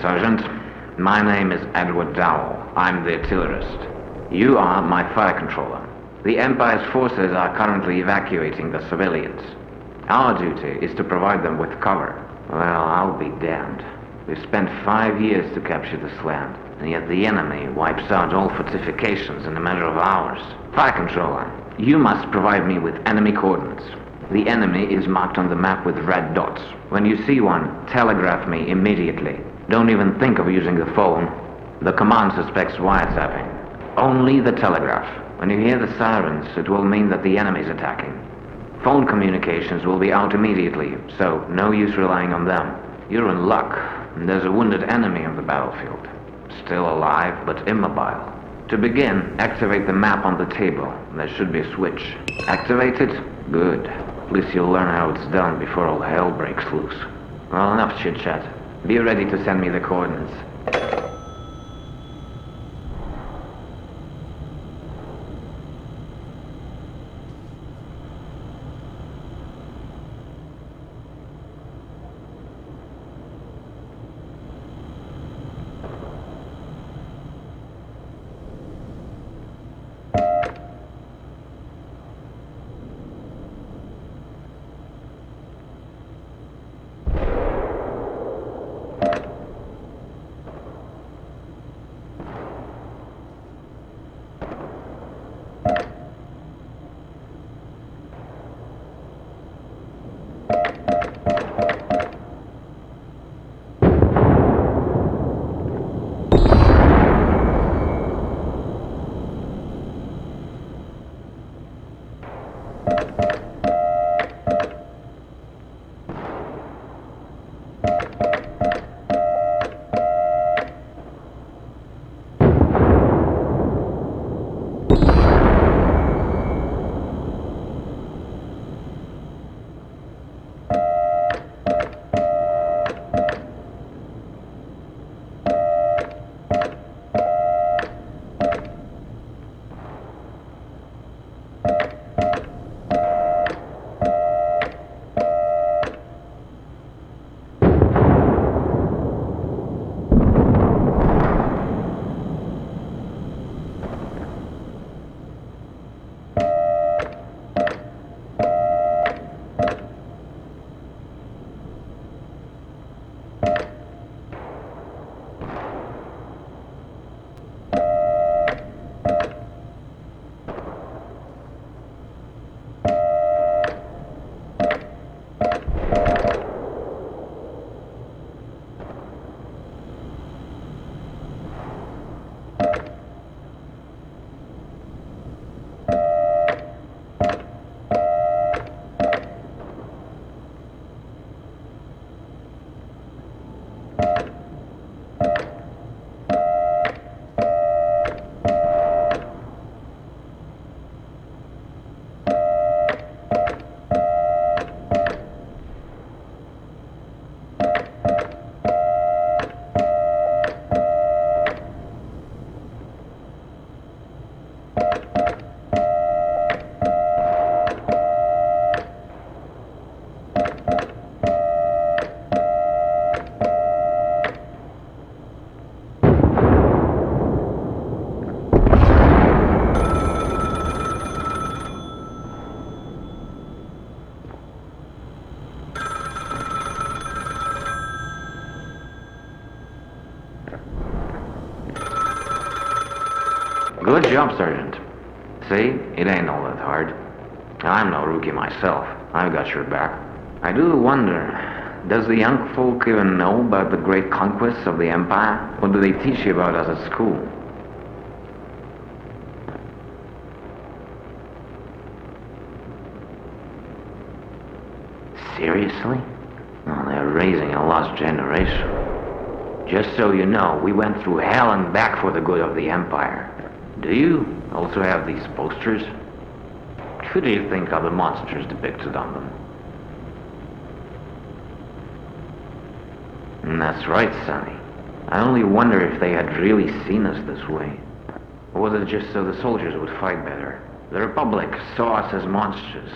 Sergeant. My name is Edward Dowell. I'm the artillerist. You are my fire controller. The Empire's forces are currently evacuating the civilians. Our duty is to provide them with cover. Well, I'll be damned. We've spent 5 years to capture this land, and yet the enemy wipes out all fortifications in a matter of hours. Fire controller, you must provide me with enemy coordinates. The enemy is marked on the map with red dots. When you see one, telegraph me immediately. Don't even think of using the phone. The command suspects wiretapping. Only the telegraph. When you hear the sirens, it will mean that the enemy is attacking. Phone communications will be out immediately, so no use relying on them. You're in luck. There's a wounded enemy on the battlefield. Still alive, but immobile. To begin, activate the map on the table. There should be a switch. Activate it? Good. At least you'll learn how it's done before all hell breaks loose. Well, enough chit-chat. Be ready to send me the coordinates. Good job, Sergeant. See, it ain't all that hard. I'm no rookie myself. I've got your back. I do wonder, does the young folk even know about the great conquests of the Empire? What do they teach you about us at school? Seriously? Well, they're raising a lost generation. Just so you know, we went through hell and back for the good of the Empire. Do you also have these posters? Who do you think are the monsters depicted on them? That's right, Sonny. I only wonder if they had really seen us this way. Or was it just so the soldiers would fight better? The Republic saw us as monsters.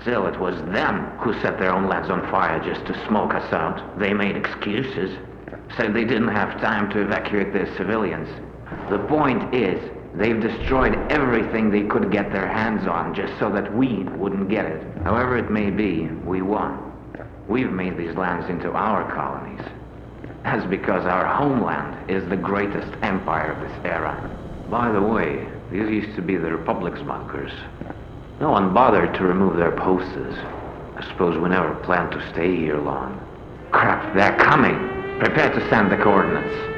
Still, it was them who set their own lands on fire just to smoke us out. They made excuses. Said they didn't have time to evacuate their civilians. The point is, they've destroyed everything they could get their hands on just so that we wouldn't get it. However it may be, we won. We've made these lands into our colonies. That's because our homeland is the greatest empire of this era. By the way, these used to be the Republic's bunkers. No one bothered to remove their posters. I suppose we never planned to stay here long. Crap, they're coming! Prepare to send the coordinates.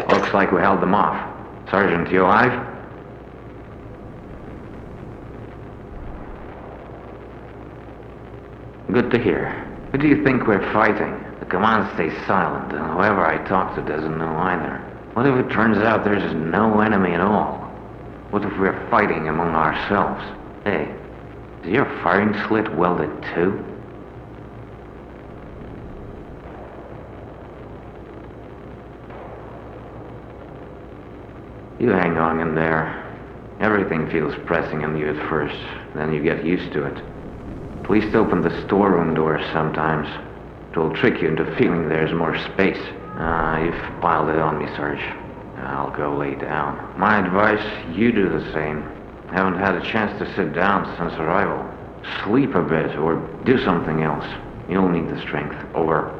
Looks like we held them off. Sergeant, you alive? Good to hear. Who do you think we're fighting? The command stays silent, and whoever I talk to doesn't know either. What if it turns out there's no enemy at all? What if we're fighting among ourselves? Hey, is your firing slit welded too? You hang on in there. Everything feels pressing on you at first, then you get used to it. At least open the storeroom doors sometimes. It will trick you into feeling there's more space. You've piled it on me, Sarge. I'll go lay down. My advice, you do the same. Haven't had a chance to sit down since arrival. Sleep a bit or do something else. You'll need the strength. Over.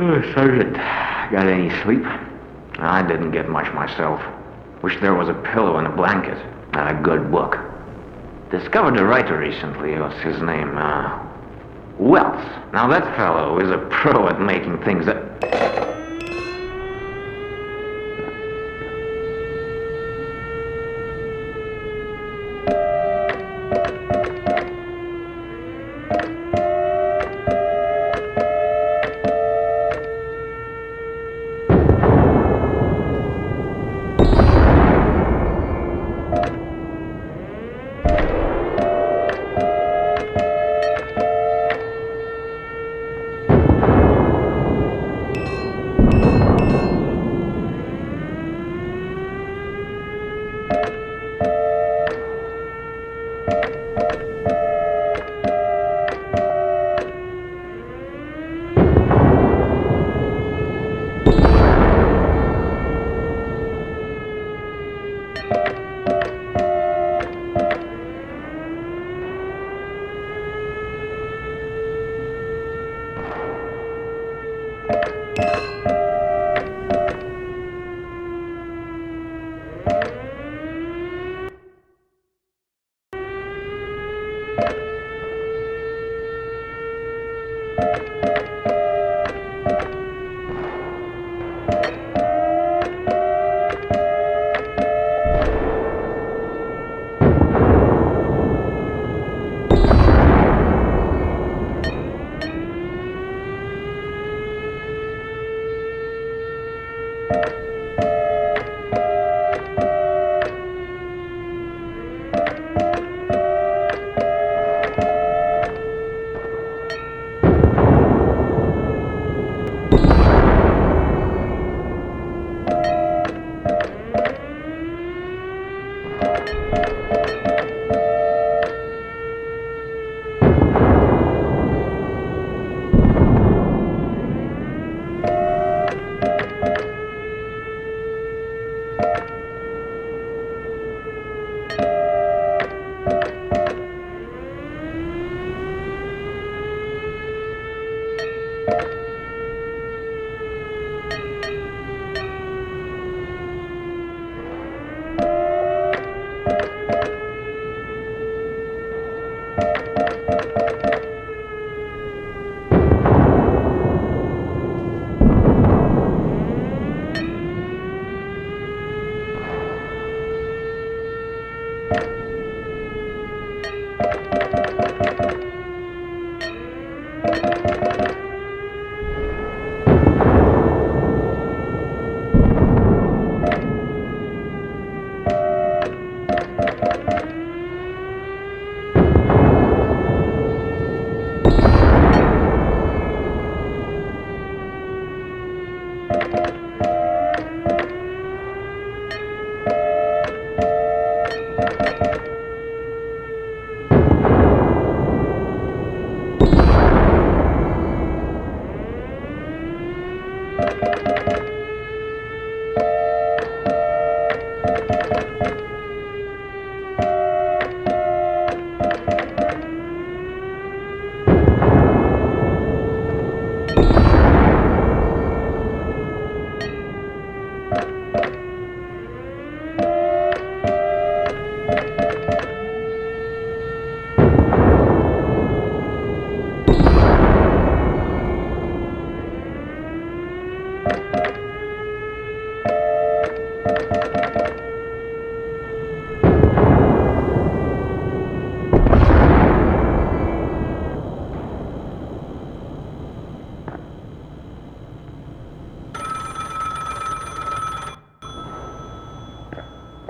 Oh, Sergeant, got any sleep? I didn't get much myself. Wish there was a pillow and a blanket, and a good book. Discovered a writer recently. What's his name? Wells. Now that fellow is a pro at making things that...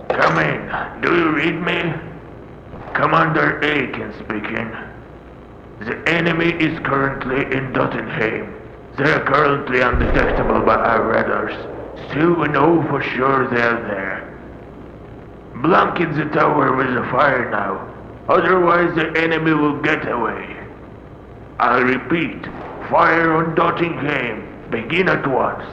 Come in. Do you read me? Commander Aiken speaking. The enemy is currently in Dottenham. They are currently undetectable by our radars. Still, we know for sure they are there. Blanket the tower with a fire now. Otherwise the enemy will get away. I repeat, fire on Dottingham. Begin at once.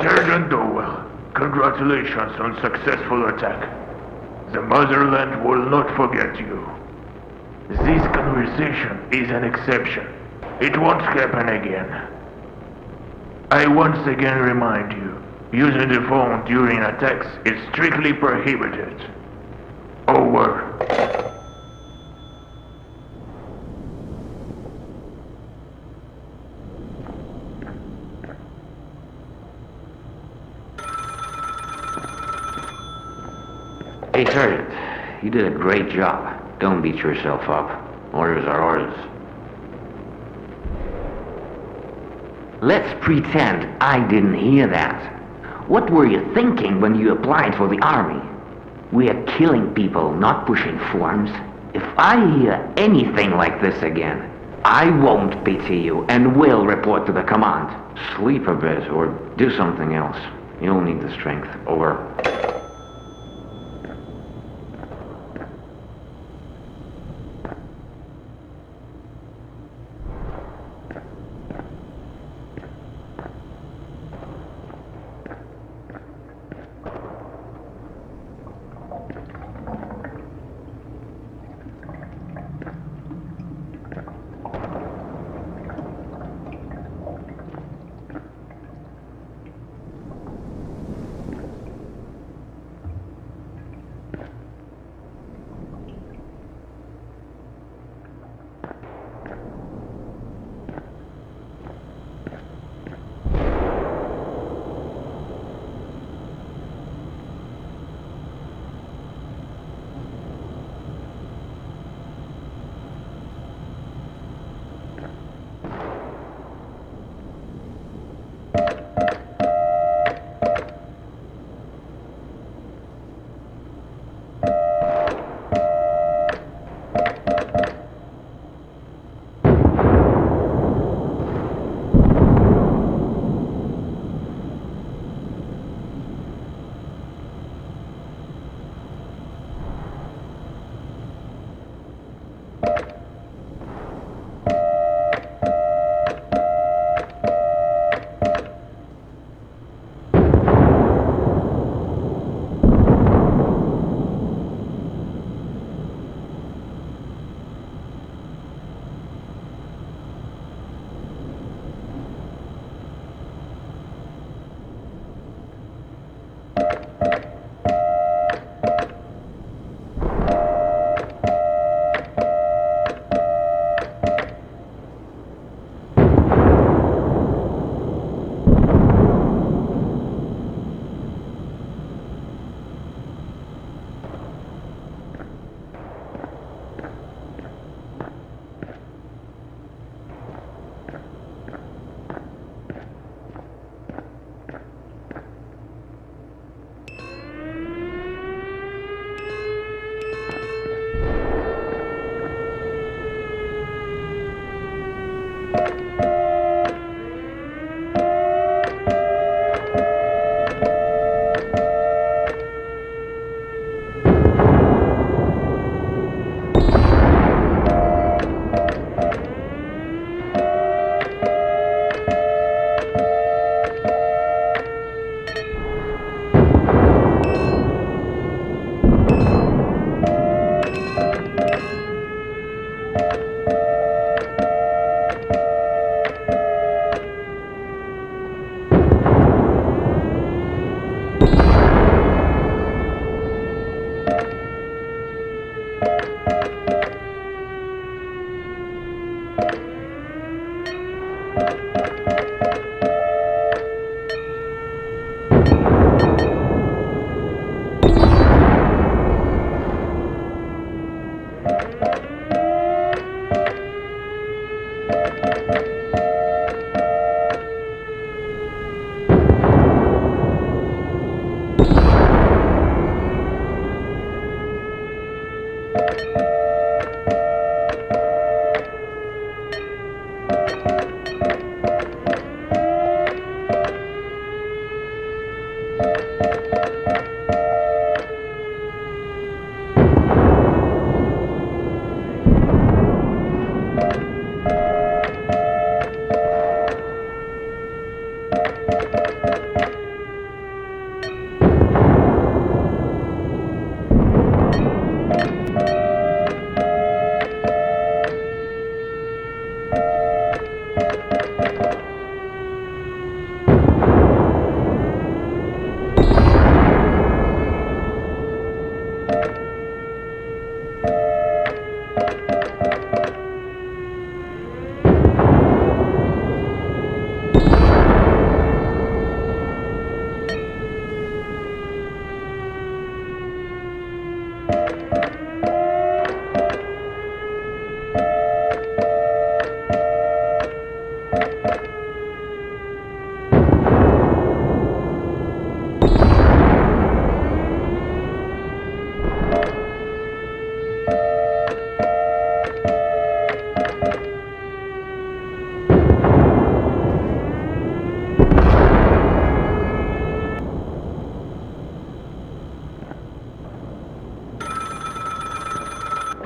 Sergeant Dowell, congratulations on successful attack. The motherland will not forget you. This conversation is an exception. It won't happen again. I once again remind you, using the phone during attacks is strictly prohibited. Over. Hey, Sergeant, you did a great job. Don't beat yourself up. Orders are orders. Let's pretend I didn't hear that. What were you thinking when you applied for the army? We are killing people, not pushing forms. If I hear anything like this again, I won't pity you and will report to the command. Sleep a bit or do something else. You'll need the strength. Over.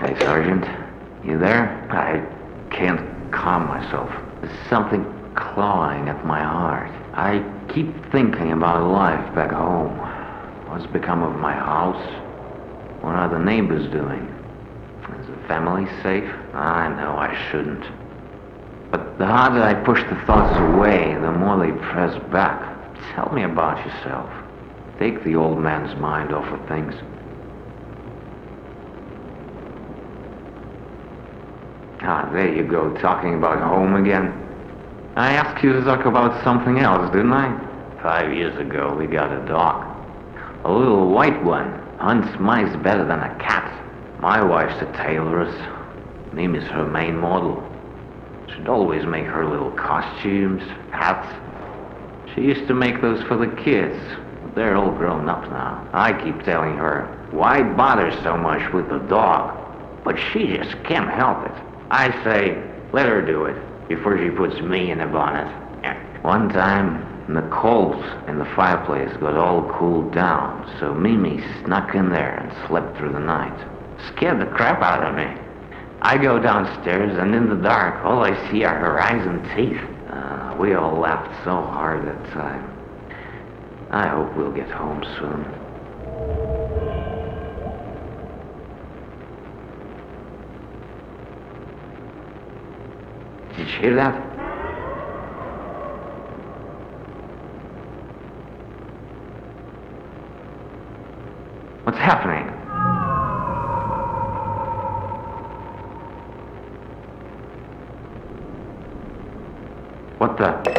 Hey, Sergeant, you there? I can't calm myself. There's something clawing at my heart. I keep thinking about life back home. What's become of my house? What are the neighbors doing? Is the family safe? I know I shouldn't. But the harder I push the thoughts away, the more they press back. Tell me about yourself. Take the old man's mind off of things. Ah, there you go, talking about home again. I asked you to talk about something else, didn't I? 5 years ago, we got a dog. A little white one. Hunts mice better than a cat. My wife's a tailoress. Mimi's her main model. She'd always make her little costumes, hats. She used to make those for the kids. They're all grown up now. I keep telling her, why bother so much with the dog? But she just can't help it. I say, let her do it, before she puts me in a bonnet. One time, the coals in the fireplace got all cooled down, so Mimi snuck in there and slept through the night. Scared the crap out of me. I go downstairs, and in the dark, all I see are her eyes and teeth. We all laughed so hard that time. I hope we'll get home soon. Did you hear that? What's happening? What the?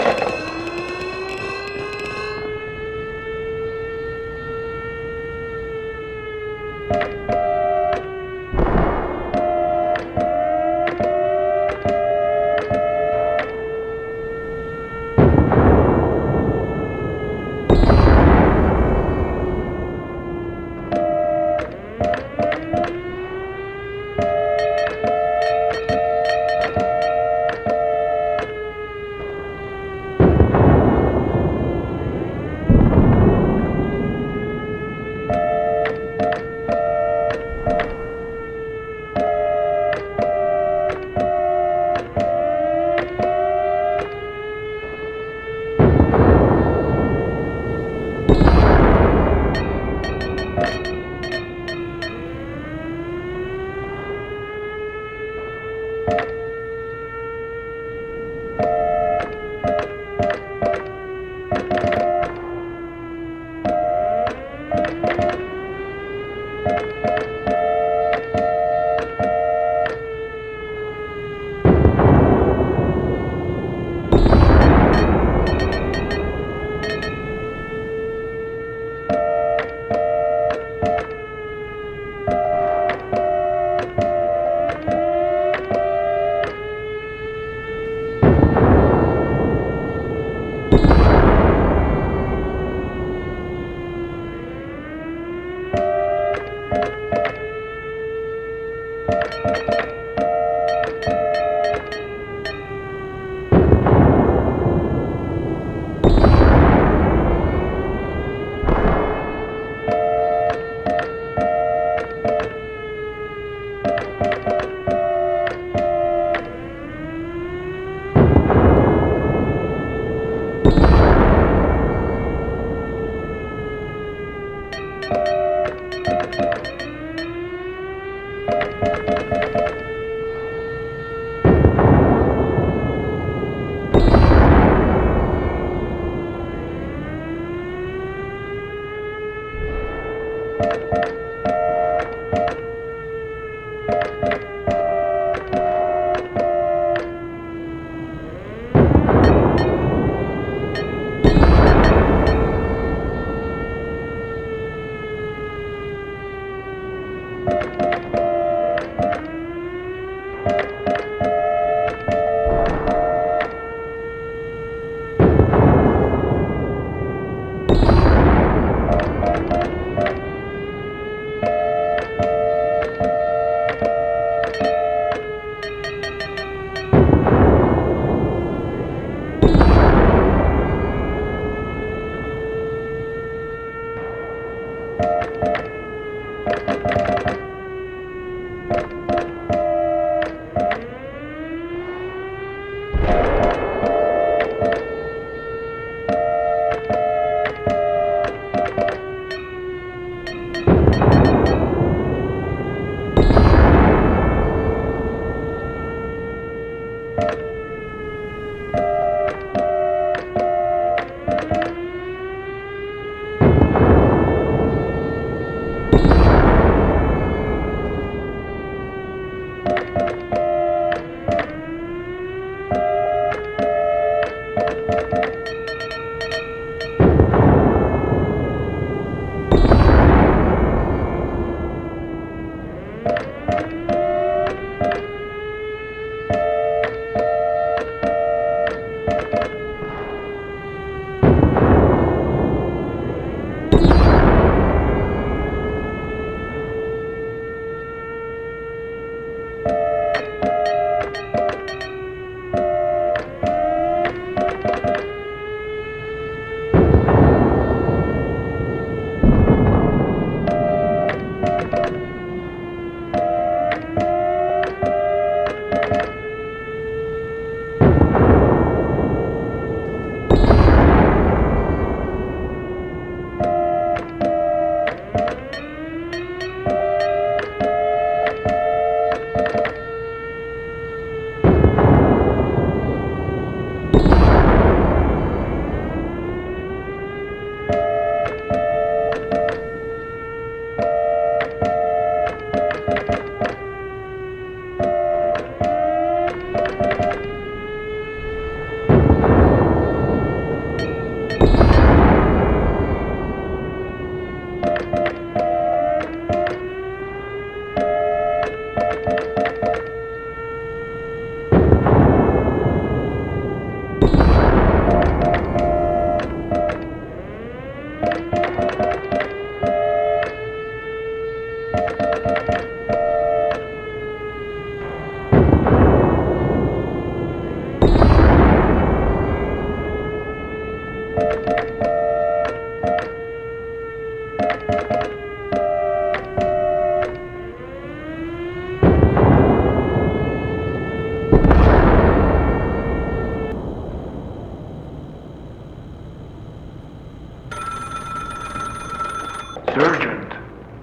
Sergeant,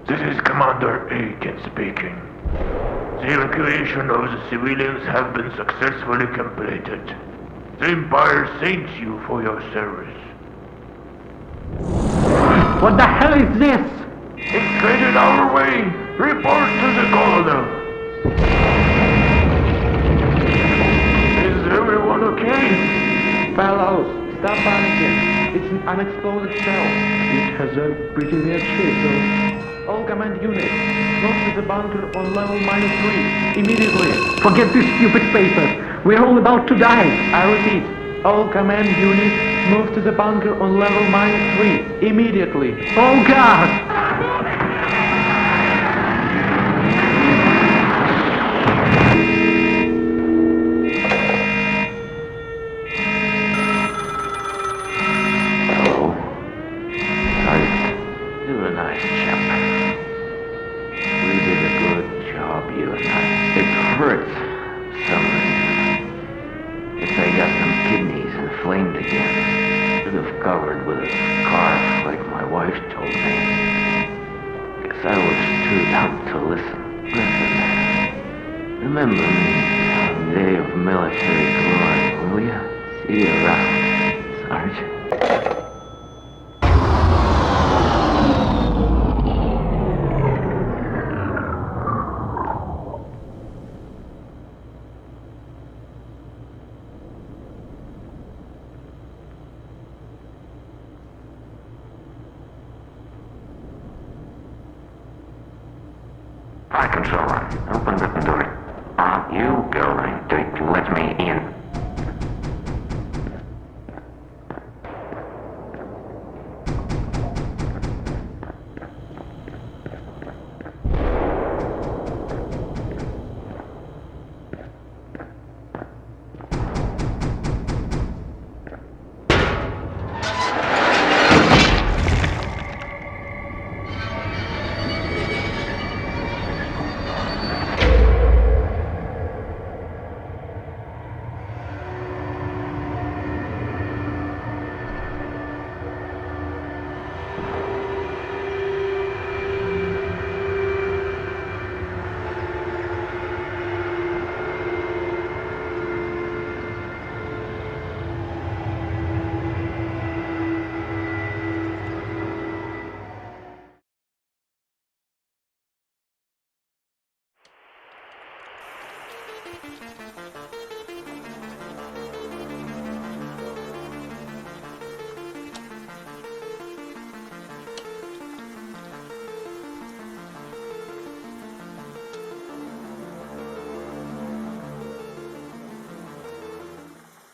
this is Commander Aiken speaking. The evacuation of the civilians have been successfully completed. The Empire thanks you for your service. What the hell is this? It's headed our way. Report to the colonel. Is everyone okay? Fellows, stop panicking. It's an unexploded shell. It has a pretty weird shape, though. All command units, move to the bunker on level -3, immediately. Forget these stupid papers. We're all about to die. I repeat, all command units, move to the bunker on level -3, immediately. Oh God! Inflamed again. Should have covered with a scarf like my wife told me. Guess I was too dumb to listen. Listen. Remember me on the day of military glory, will you? See you around, Sergeant. Hi, controller. Open the door. Are you going to let me in?